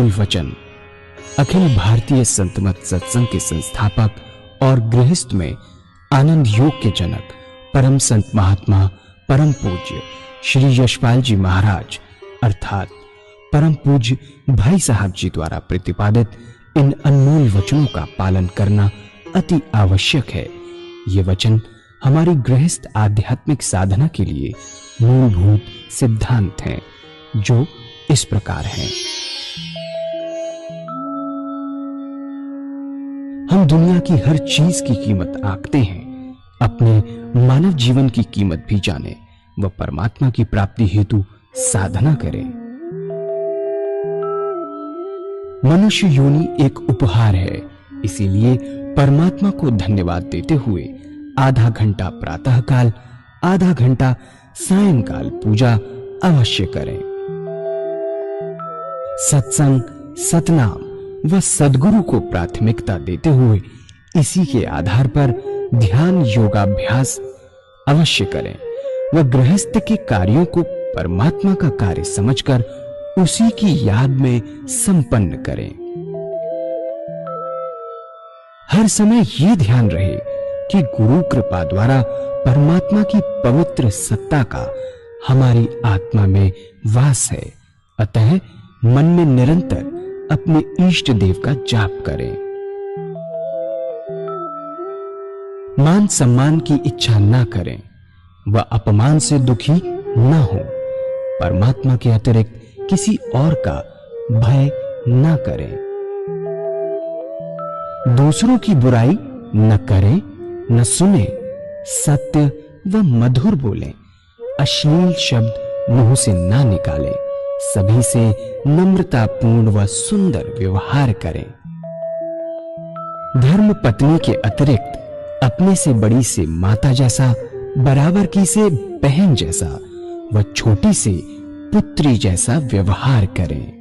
अनमोल वचन अखिल भारतीय संत मत सत्संग के संस्थापक और गृहस्थ में आनंद योग के जनक परम संत महात्मा परम पूज्य श्री यशपाल जी महाराज अर्थात परम पूज्य भाई साहब जी द्वारा प्रतिपादित इन अनमोल वचनों का पालन करना अति आवश्यक है। ये वचन हमारी गृहस्थ आध्यात्मिक साधना के लिए मूलभूत सिद्धांत हैं, जो इस प्रकार हैं। हम दुनिया की हर चीज की कीमत आंकते हैं, अपने मानव जीवन की कीमत भी जाने व परमात्मा की प्राप्ति हेतु साधना करें। मनुष्य योनि एक उपहार है, इसीलिए परमात्मा को धन्यवाद देते हुए आधा घंटा प्रातःकाल, आधा घंटा सायंकाल पूजा अवश्य करें। सत्संग, सतनाम व सद्गुरु को प्राथमिकता देते हुए इसी के आधार पर ध्यान योगाभ्यास अवश्य करें व गृहस्थ के कार्यों को परमात्मा का कार्य समझकर उसी की याद में संपन्न करें। हर समय ये ध्यान रहे कि गुरु कृपा द्वारा परमात्मा की पवित्र सत्ता का हमारी आत्मा में वास है, अतः मन में निरंतर अपने इष्ट देव का जाप करें। मान सम्मान की इच्छा न करें व अपमान से दुखी न हो। परमात्मा के अतिरिक्त किसी और का भय न करें। दूसरों की बुराई न करें, न सुने, सत्य व मधुर बोलें, अश्लील शब्द मुंह से ना निकालें, सभी से नम्रतापूर्ण व सुंदर व्यवहार करें। धर्म पत्नी के अतिरिक्त अपने से बड़ी से माता जैसा, बराबर की से बहन जैसा व छोटी से पुत्री जैसा व्यवहार करें।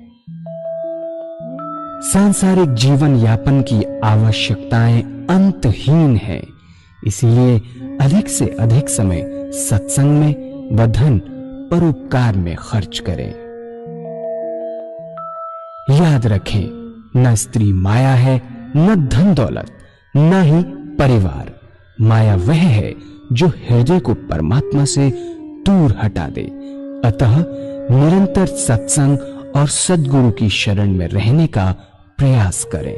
सांसारिक जीवन यापन की आवश्यकताएं अंतहीन है, इसलिए अधिक से अधिक समय सत्संग में व धन परोपकार में खर्च करें। याद रखें, न स्त्री माया है, न धन दौलत, न ही परिवार। माया वह है जो हृदय को परमात्मा से दूर हटा दे। अतः निरंतर सत्संग और सद्गुरु की शरण में रहने का प्रयास करें।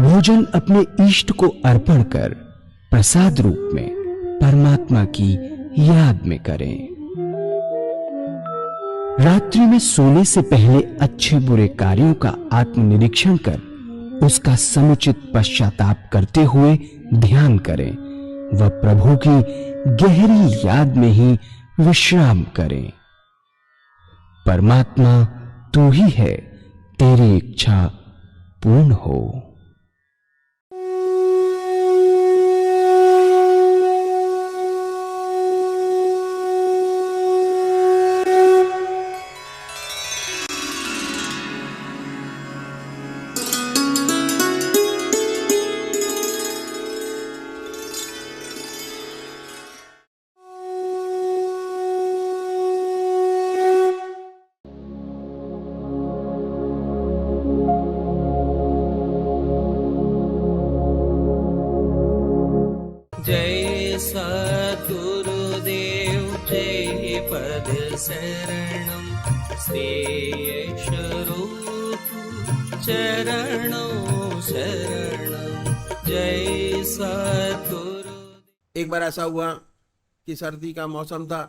भोजन अपने इष्ट को अर्पण कर प्रसाद रूप में परमात्मा की याद में करें। रात्रि में सोने से पहले अच्छे बुरे कार्यों का आत्मनिरीक्षण कर उसका समुचित पश्चाताप करते हुए ध्यान करें व प्रभु की गहरी याद में ही विश्राम करें। परमात्मा तू ही है, तेरी इच्छा पूर्ण हो। जय सद्गुरुदेव जय पद शरणम श्रेयस्वरूप चरणों शरणम जय सद्गुरु। एक बार ऐसा हुआ कि सर्दी का मौसम था,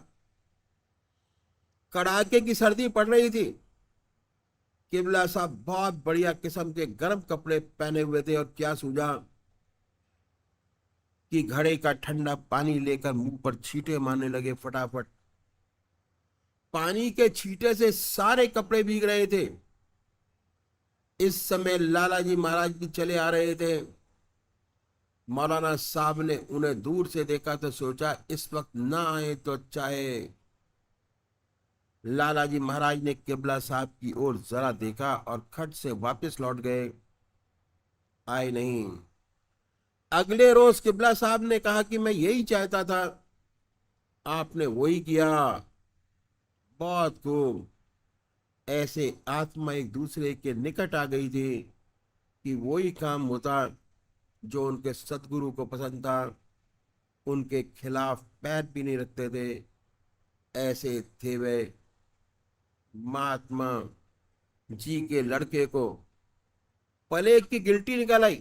कड़ाके की सर्दी पड़ रही थी। किबला साहब बहुत बढ़िया किस्म के गर्म कपड़े पहने हुए थे और क्या सूझा कि घड़े का ठंडा पानी लेकर मुंह पर छींटे मारने लगे फटाफट। पानी के छींटे से सारे कपड़े भीग रहे थे। इस समय लाला जी महाराज भी चले आ रहे थे। मौलाना साहब ने उन्हें दूर से देखा तो सोचा इस वक्त ना आए तो अच्छा है। लाला जी महाराज ने किबला साहब की ओर जरा देखा और खट से वापस लौट गए, आए नहीं। अगले रोज किबला साहब ने कहा कि मैं यही चाहता था, आपने वही किया, बहुत खूब। ऐसे आत्मा एक दूसरे के निकट आ गई थी कि वही काम होता जो उनके सतगुरु को पसंद था। उनके खिलाफ पैर भी नहीं रखते थे। ऐसे थे वे। महात्मा जी के लड़के को पले की गिल्टी निकाल आई।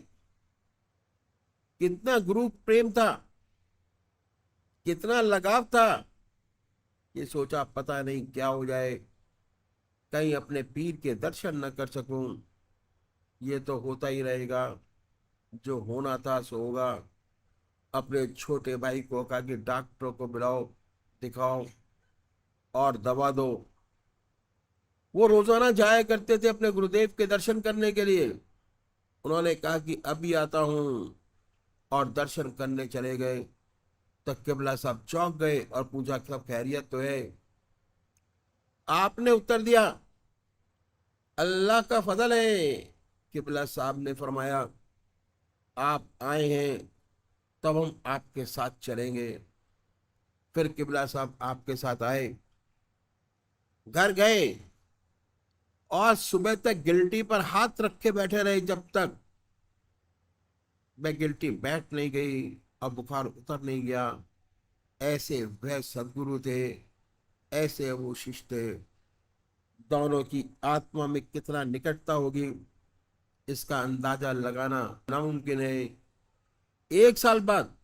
कितना गुरु प्रेम था, कितना लगाव था। ये सोचा पता नहीं क्या हो जाए, कहीं अपने पीर के दर्शन न कर सकूं। ये तो होता ही रहेगा, जो होना था सो होगा। अपने छोटे भाई को कहा कि डॉक्टर को बुलाओ, दिखाओ और दवा दो। वो रोजाना जाया करते थे अपने गुरुदेव के दर्शन करने के लिए। उन्होंने कहा कि अभी आता हूं, और दर्शन करने चले गए। तो किबला साहब चौंक गए और पूछा सब खैरियत तो है? आपने उत्तर दिया अल्लाह का फजल है। किबला साहब ने फरमाया आप आए हैं तब हम आपके साथ चलेंगे। फिर किबला साहब आपके साथ आए, घर गए और सुबह तक गिल्टी पर हाथ रख के बैठे रहे, जब तक मैं गिल्टी बैठ नहीं गई और बुखार उतर नहीं गया। ऐसे वह सदगुरु थे, ऐसे वो शिष्य थे। दोनों की आत्मा में कितना निकटता होगी इसका अंदाजा लगाना नामुमकिन है। 1 साल बाद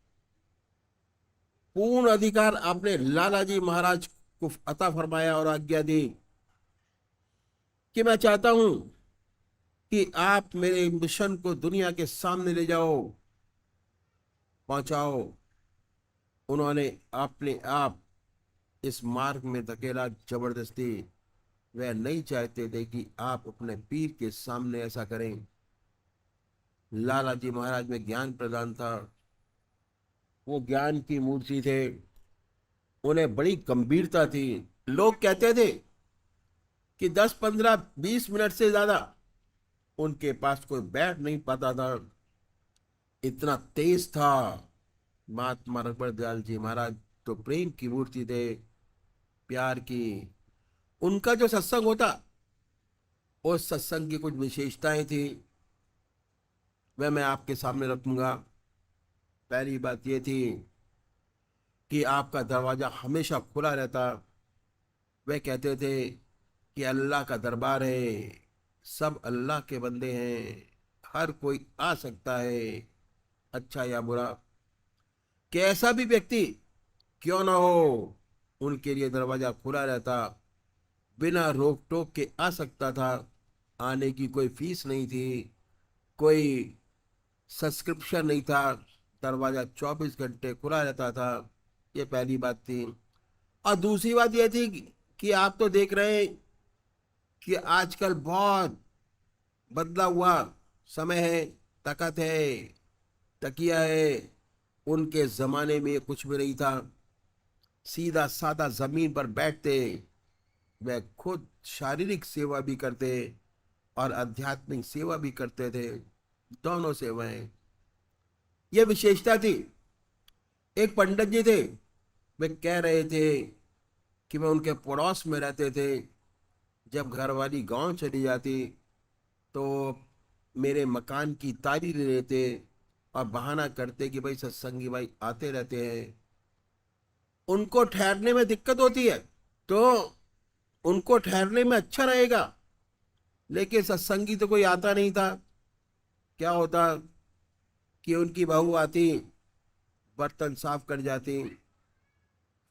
पूर्ण अधिकार आपने लाला जी महाराज को अता फरमाया और आज्ञा दी कि मैं चाहता हूं कि आप मेरे मिशन को दुनिया के सामने ले जाओ, पहुंचाओ। उन्होंने अपने आप इस मार्ग में धकेला जबरदस्ती। वह नहीं चाहते थे कि आप अपने पीर के सामने ऐसा करें। लाला जी महाराज में ज्ञान प्रदान था, वो ज्ञान की मूर्ति थे। उन्हें बड़ी गंभीरता थी। लोग कहते थे कि 10 15 20 मिनट से ज्यादा उनके पास कोई बैठ नहीं पाता था, इतना तेज था। महात्मा रघुबर दयाल जी महाराज तो प्रेम की मूर्ति थे, प्यार की। उनका जो सत्संग होता, उस सत्संग की कुछ विशेषताएं थी, वह मैं आपके सामने रखूंगा। पहली बात यह थी कि आपका दरवाजा हमेशा खुला रहता। वे कहते थे कि अल्लाह का दरबार है, सब अल्लाह के बंदे हैं, हर कोई आ सकता है, अच्छा या बुरा, कैसा भी व्यक्ति क्यों ना हो, उनके लिए दरवाजा खुला रहता। बिना रोक टोक के आ सकता था। आने की कोई फीस नहीं थी, कोई सब्सक्रिप्शन नहीं था। दरवाजा 24 घंटे खुला रहता था। ये पहली बात थी। और दूसरी बात यह थी कि आप तो देख रहे हैं कि आजकल बहुत बदला हुआ समय है, ताकत है, तकिया है। उनके जमाने में ये कुछ भी नहीं था। सीधा साधा जमीन पर बैठते, वह खुद शारीरिक सेवा भी करते और आध्यात्मिक सेवा भी करते थे, दोनों सेवाएं। यह विशेषता थी। एक पंडित जी थे, वे कह रहे थे कि वे उनके पड़ोस में रहते थे। जब घरवाली गांव चली जाती तो मेरे मकान की तारी ले लेते और बहाना करते कि भाई सत्संगी भाई आते रहते हैं, उनको ठहरने में दिक्कत होती है तो उनको ठहरने में अच्छा रहेगा। लेकिन सत्संगी तो कोई आता नहीं था। क्या होता कि उनकी बहू आती, बर्तन साफ कर जाती,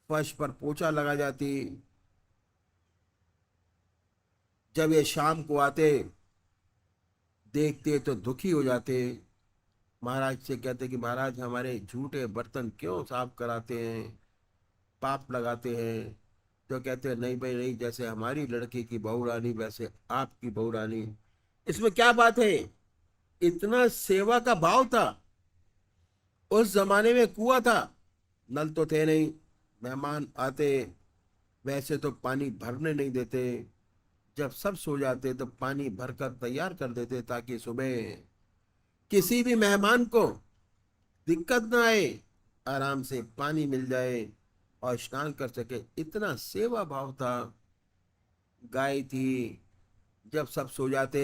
फर्श पर पोछा लगा जाती। जब ये शाम को आते, देखते तो दुखी हो जाते। महाराज से कहते कि महाराज हमारे झूठे बर्तन क्यों साफ कराते हैं, पाप लगाते हैं। तो कहते हैं नहीं भाई नहीं, जैसे हमारी लड़की की बहू रानी वैसे आपकी बहू रानी। इसमें क्या बात है? इतना सेवा का भाव था। उस जमाने में कुआं था, नल तो थे नहीं। मेहमान आते वैसे तो पानी भरने नहीं देते। जब सब सो जाते तो पानी भरकर तैयार कर देते ताकि सुबह किसी भी मेहमान को दिक्कत ना आए, आराम से पानी मिल जाए और स्नान कर सके। इतना सेवा भाव था। गाय थी। जब सब सो जाते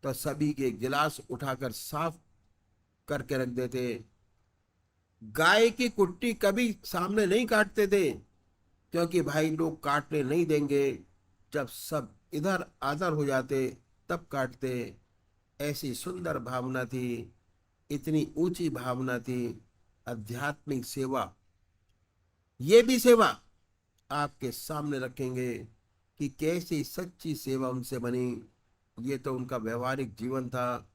तो सभी के गिलास उठाकर साफ करके रख देते। गाय की कुट्टी कभी सामने नहीं काटते थे, क्योंकि भाई लोग काटने नहीं देंगे। जब सब इधर आधर हो जाते तब काटते। ऐसी सुंदर भावना थी, इतनी ऊंची भावना थी। आध्यात्मिक सेवा, ये भी सेवा आपके सामने रखेंगे कि कैसी सच्ची सेवा उनसे बनी। ये तो उनका व्यवहारिक जीवन था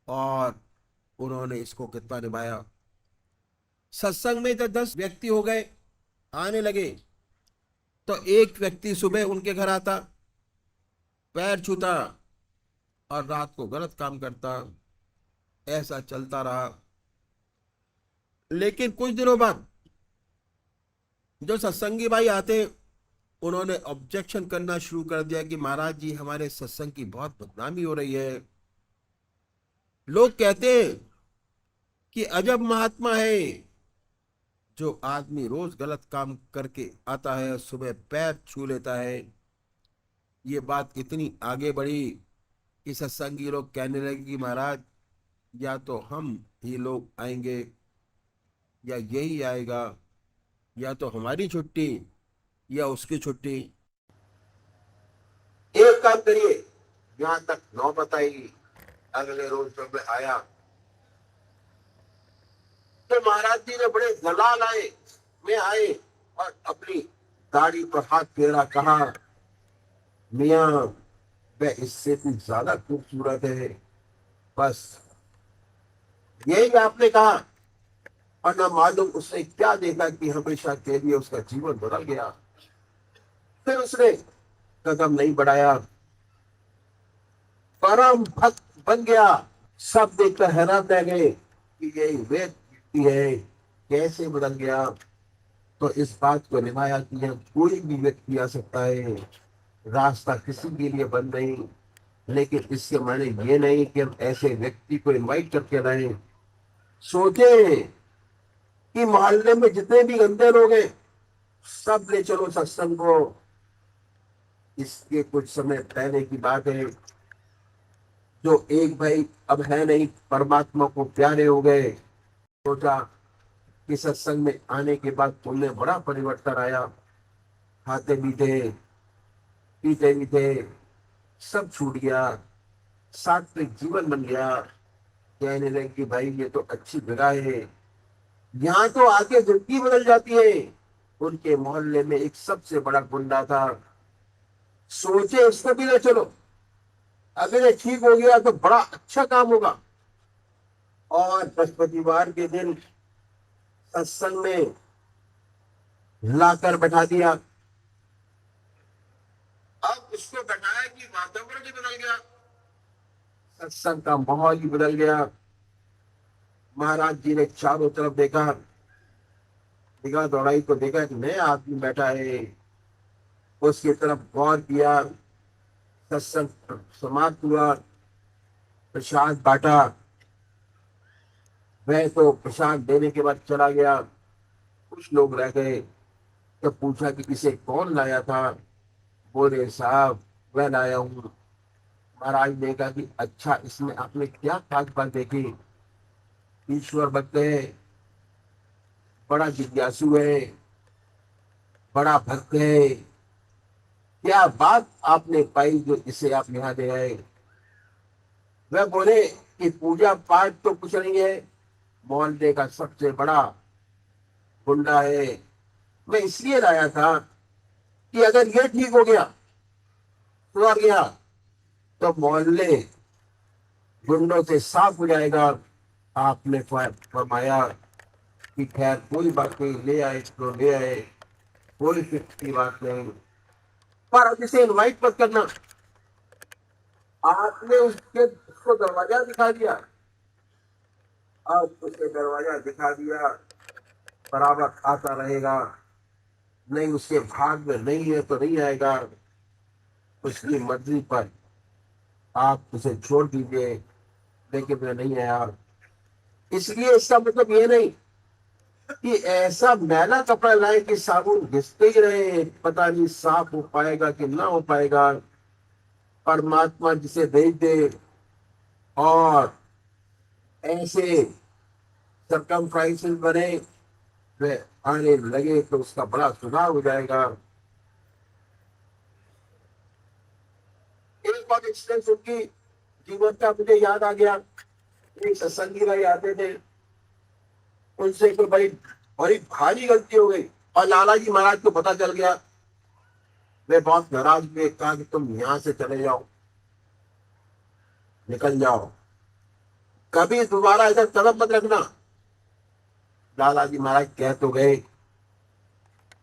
और उन्होंने इसको कितना निभाया। सत्संग में तो 10 व्यक्ति हो गए, आने लगे तो एक व्यक्ति सुबह उनके घर आता, पैर छूता और रात को गलत काम करता। ऐसा चलता रहा। लेकिन कुछ दिनों बाद जो सत्संगी भाई आते, उन्होंने ऑब्जेक्शन करना शुरू कर दिया कि महाराज जी, हमारे सत्संग की बहुत बदनामी हो रही है। लोग कहते हैं कि अजब महात्मा है, जो आदमी रोज गलत काम करके आता है सुबह पैर छू लेता है। ये बात इतनी आगे बढ़ी कि सत्संगी लोग कहने लगे कि महाराज, या तो हम ही लोग आएंगे या यही आएगा, या तो हमारी छुट्टी या उसकी छुट्टी। एक काम करिए, यहां तक नौबत आएगी। अगले रोज जब मैं आया तो महाराज जी ने बड़े जलाल आए में आए और अपनी दाढ़ी पर हाथ फेरा, कहा, मियां, वह इससे भी ज्यादा खूबसूरत है। बस यही आपने कहा, और न मालूम उसने क्या देखा कि हमेशा के लिए उसका जीवन बदल गया। फिर उसने कदम नहीं बढ़ाया, परम भक्त बन गया। सब देखकर हैरान रह गए कि ये व्यक्ति है, कैसे बदल गया। तो इस बात को निभाया कि यह कोई भी व्यक्ति आ सकता है, रास्ता किसी के लिए बंद नहीं। लेकिन इसके माने ये नहीं कि हम ऐसे व्यक्ति को इनवाइट करके लाए। सोचे कि मोहल्ले में जितने भी गंदे लोग हैं, सब ले चलो सत्संग को। इसके कुछ समय पहले की बात है, जो एक भाई अब है नहीं, परमात्मा को प्यारे हो गए। सोचा कि सत्संग में आने के बाद उनमें बड़ा परिवर्तन आया। खाते भी थे, पीते भी थे, सब छूट गया, सात्विक जीवन बन गया। कहने लगे कि भाई, ये तो अच्छी जगह है, यहाँ तो आके जिंदगी बदल जाती है। उनके मोहल्ले में एक सबसे बड़ा गुंडा था। सोचे इसको भी ले चलो, अगर ये ठीक हो गया तो बड़ा अच्छा काम होगा। और बृहस्पतिवार के दिन सत्संग में लाकर बैठा दिया। अब उसको बैठाया कि वातावरण ही बदल गया, सत्संग का माहौल ही बदल गया। महाराज जी ने चारों तरफ देखा, निगाह दौड़ाई तो देखा एक नया आदमी बैठा है। उसकी तरफ गौर किया। सत्संग समाप्त हुआ, प्रसाद बांटा। वह तो प्रसाद देने के बाद चला गया। कुछ लोग रह गए। तो पूछा कि इसे कौन लाया था। बोले, साहब, मैं लाया हूँ। महाराज ने कहा कि अच्छा, इसमें आपने क्या खास बात देखी। ईश्वर भक्त है, बड़ा जिज्ञासु है, बड़ा भक्त है, क्या बात आपने पाई जो इसे आप यहाँ ले आए। वह बोले कि पूजा पाठ तो कुछ नहीं है, मोहल्ले का सबसे बड़ा गुंडा है। मैं इसलिए लाया था कि अगर ये ठीक हो गया, सुधर गया, तो मोहल्ले गुंडों से साफ हो जाएगा। आपने फरमाया कि खैर कोई बात नहीं, ले आए तो ले आए, कोई फिक्र की बात नहीं, पर अब इसे इनवाइट मत करना। आपने उसको दरवाजा दिखा दिया। अब उसे दरवाजा दिखा दिया, बराबर आता रहेगा, नहीं उसके भाग में नहीं है तो नहीं आएगा। उसकी मर्जी पर आप उसे छोड़ दीजिए, लेकिन मैं नहीं आया। इसलिए इसका मतलब ये नहीं कि ऐसा मैला कपड़ा लाए कि साबुन घिसते ही रहे, पता नहीं साफ हो पाएगा कि ना हो पाएगा। परमात्मा जिसे भेज दे और ऐसे सरकमफ्रांसेस बने वे आने लगे तो उसका बड़ा सुधार हो जाएगा। एक बार इंसिडेंस उनकी जीवन का मुझे याद आ गया। एक सत्संगी भाई आते थे, उनसे कोई बड़ी बड़ी भारी गलती हो गई और लाला जी महाराज को पता चल गया। वे बहुत नाराज हुए, कहा कि तुम यहाँ से चले जाओ, निकल जाओ, कभी दोबारा इधर कदम मत रखना। लाला जी महाराज कह तो गए,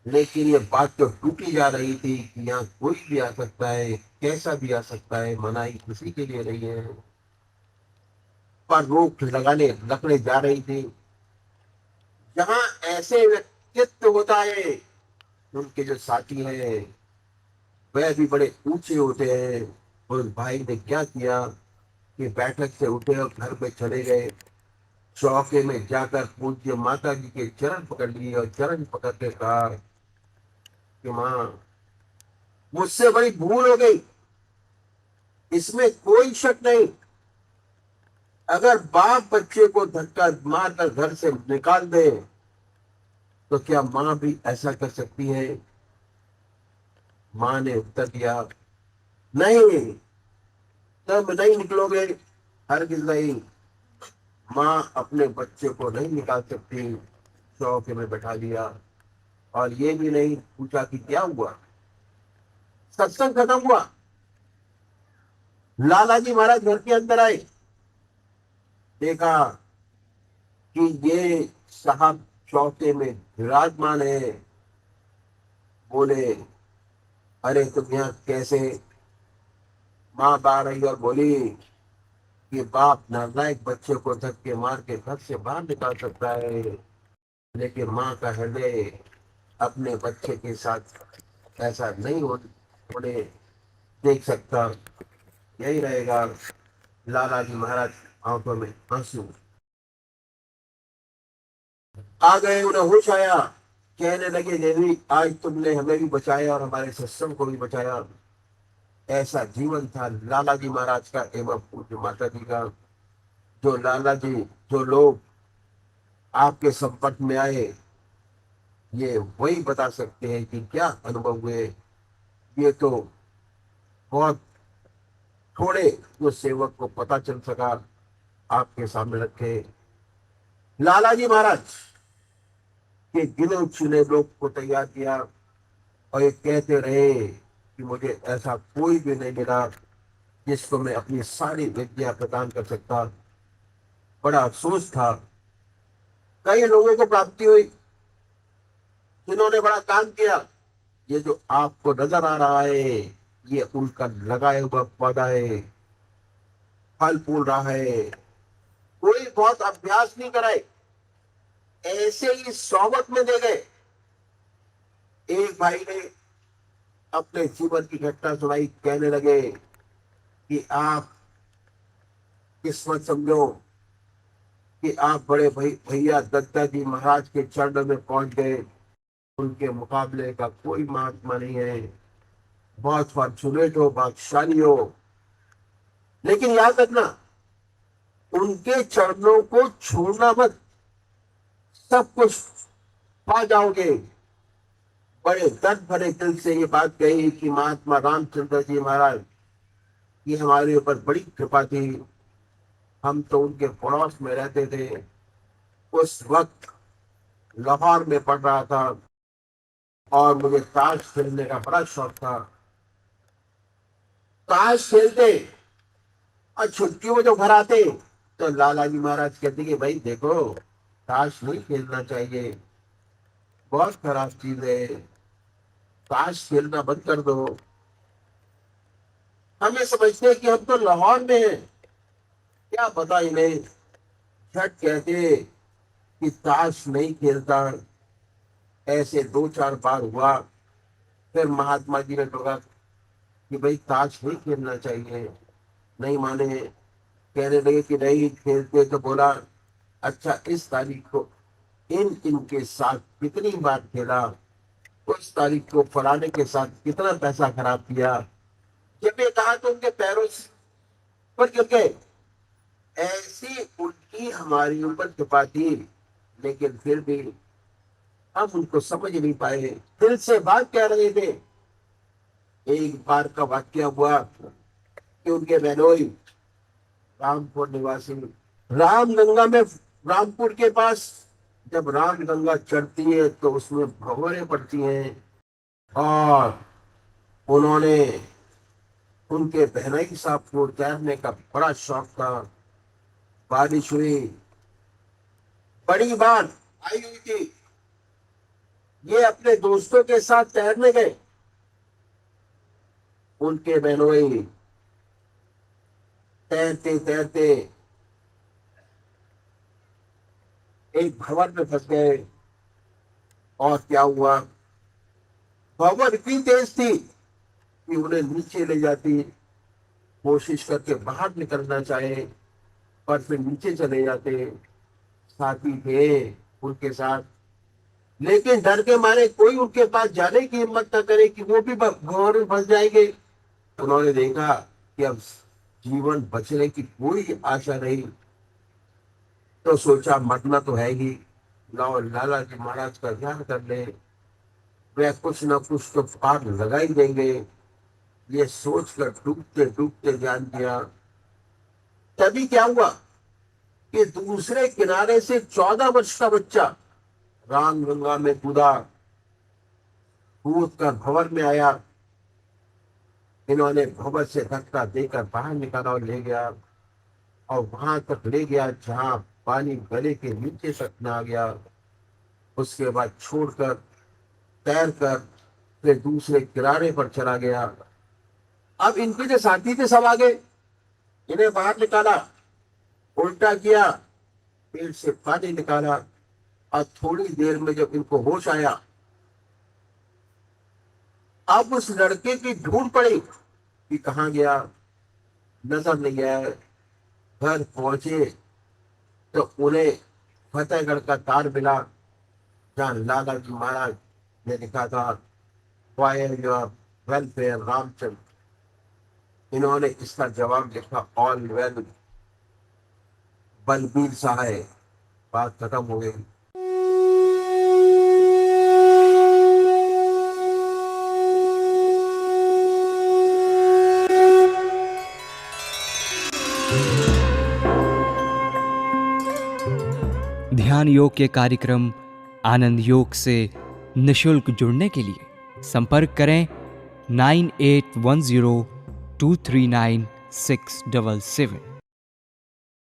लेकिन ये बात तो टूटी जा रही थी कि यहाँ कोई भी आ सकता है, कैसा भी आ सकता है, मनाही किसी के लिए नहीं है। पर रोक लगाने लगने जा रही थी। जहां ऐसे व्यक्तित्व होता है, उनके जो साथी हैं वह भी बड़े ऊंचे होते हैं। और उस भाई ने क्या किया कि बैठक से उठे और घर पे चले गए। चौके में जाकर पूज्य माता जी के चरण पकड़ लिए और चरण पकड़ के कहा कि माँ, मुझसे बड़ी भूल हो गई, इसमें कोई शक नहीं। अगर बाप बच्चे को धक्का मारकर घर से निकाल दे तो क्या माँ भी ऐसा कर सकती है? माँ ने उत्तर दिया, नहीं, तब नहीं निकलोगे, हरगिज नहीं। माँ अपने बच्चे को नहीं निकाल सकती। चौके में बैठा दिया और ये भी नहीं पूछा कि क्या हुआ। सत्संग खत्म हुआ, लाला जी महाराज घर के अंदर आए, देखा कि ये साहब चौके में विराजमान है। बोले, अरे तुम यहाँ कैसे? माँ बाहर आई और बोली कि बाप नालायक बच्चे को धक्के मार के घर से बाहर निकाल सकता है, लेकिन माँ का हृदय अपने बच्चे के साथ ऐसा नहीं होने देख सकता। यही रहेगा। लाला जी महाराज आंखों में आंसू आ गए, उन्हें होश आया, कहने लगे, देवी आज तुमने हमें भी बचाया और हमारे सत्संग को भी बचाया। ऐसा जीवन था लाला जी महाराज का एवं पूज्य माता जी का। जो लाला जी, जो लोग आपके संपर्क में आए, ये वही बता सकते हैं कि क्या अनुभव हुए। ये तो बहुत थोड़े जो सेवक को पता चल सका आपके सामने रखे। लाला जी महाराज के गिने चुने लोग को तैयार किया और ये कहते रहे कि मुझे ऐसा कोई भी नहीं मिला जिसको मैं अपनी सारी विद्या प्रदान कर सकता। बड़ा अफसोस था। कई लोगों को प्राप्ति हुई जिन्होंने बड़ा काम किया। ये जो आपको नजर आ रहा है, ये उनका लगाया हुआ पौधा है, फल फूल रहा है। कोई बहुत अभ्यास नहीं कराए, ऐसे ही सोबत में दे गए। एक भाई ने अपने जीवन की घटना सुनाई, कहने लगे कि आप किस्मत समझो कि आप बड़े भैया दत्ता जी महाराज के चरण में पहुंच गए। उनके मुकाबले का कोई महात्मा नहीं है। बहुत फॉर्चुनेट हो, भाग्यशाली हो, लेकिन याद रखना, उनके चरणों को छोड़ना मत, सब कुछ पा जाओगे। बड़े दर्द भरे दिल से ये बात कही कि महात्मा रामचंद्र जी महाराज की हमारे ऊपर बड़ी कृपा थी। हम तो उनके पड़ोस में रहते थे। उस वक्त लाहौर में पढ़ रहा था और मुझे ताश खेलने का बड़ा शौक था। ताश खेलते और छुट्टियों में जो घर आते तो लाला जी महाराज कहते कि भाई देखो, ताश नहीं खेलना चाहिए, बहुत खराब चीज है, ताश खेलना बंद कर दो। हमें समझते हैं कि हम तो लाहौर में हैं, क्या पता इन्हें। झट कहते कि ताश नहीं खेलता। ऐसे दो चार बार हुआ, फिर महात्मा जी ने कहा कि भाई ताश नहीं खेलना चाहिए। नहीं माने, कहने लगे कि नहीं खेलते। तो बोला, अच्छा इस तारीख को इनके साथ कितनी बार खेला, उस तारीख को फलाने के साथ कितना पैसा खराब किया। जब ये कहा तो उनके पैरों पर गिर गए। ऐसी उनकी हमारी ऊपर कृपा थी, लेकिन फिर भी हम उनको समझ नहीं पाए, दिल से बात कह रहे थे। एक बार का वाक्य हुआ कि उनके बहनोई रामपुर निवासी रामगंगा में, रामपुर के पास जब रामगंगा चढ़ती है तो उसमें भंवरें पड़ती हैं, और उन्होंने, उनके बहनोई साहब को तैरने का बड़ा शौक था। बारिश हुई, बड़ी बात आई हुई थी, ये अपने दोस्तों के साथ तैरने गए। उनके बहनोई तैरते तैरते एक भंवर में फंस गए, और क्या हुआ, भंवर इतनी तेज थी कि उन्हें नीचे ले जाती, कोशिश करके बाहर निकलना चाहे पर फिर नीचे चले जाते। साथी थे उनके साथ, लेकिन डर के मारे कोई उनके पास जाने की हिम्मत न करे कि वो भी भंवर में फंस जाएंगे। उन्होंने देखा कि अब जीवन बचने की कोई आशा नहीं, तो सोचा मरना तो है ही, लाओ लाला जी महाराज का ध्यान कर ले, वे कुछ न कुछ तो पार लगा ही देंगे। ये सोचकर डूबते डूबते ध्यान दिया। तभी क्या हुआ कि दूसरे किनारे से 14 वर्ष का बच्चा रामगंगा में कूदा, कूद कर भंवर में आया। इन्होंने भंवर से धक्का देकर बाहर निकाला और ले गया, और वहां तक ले गया जहां पानी गले के नीचे तक न आ गया। उसके बाद छोड़कर तैरकर फिर दूसरे किनारे पर चला गया। अब इनके जो साथी थे सब आ गए, इन्हें बाहर निकाला, उल्टा किया, पेट से पानी निकाला, और थोड़ी देर में जब इनको होश आया, अब उस लड़के की ढूंढ पड़ी कि कहाँ गया, नजर नहीं आया। घर पहुंचे तो उन्हें फतेहगढ़ का तार मिला, जहाँ लाला जी महाराज ने लिखा था फॉर योर वेलफेयर रामचंद्र। इन्होंने इसका जवाब लिखा ऑल वेल बलबीर सहाय। बात खत्म हो गई। ध्यान योग के कार्यक्रम आनंद योग से निशुल्क जुड़ने के लिए संपर्क करें 9810239677।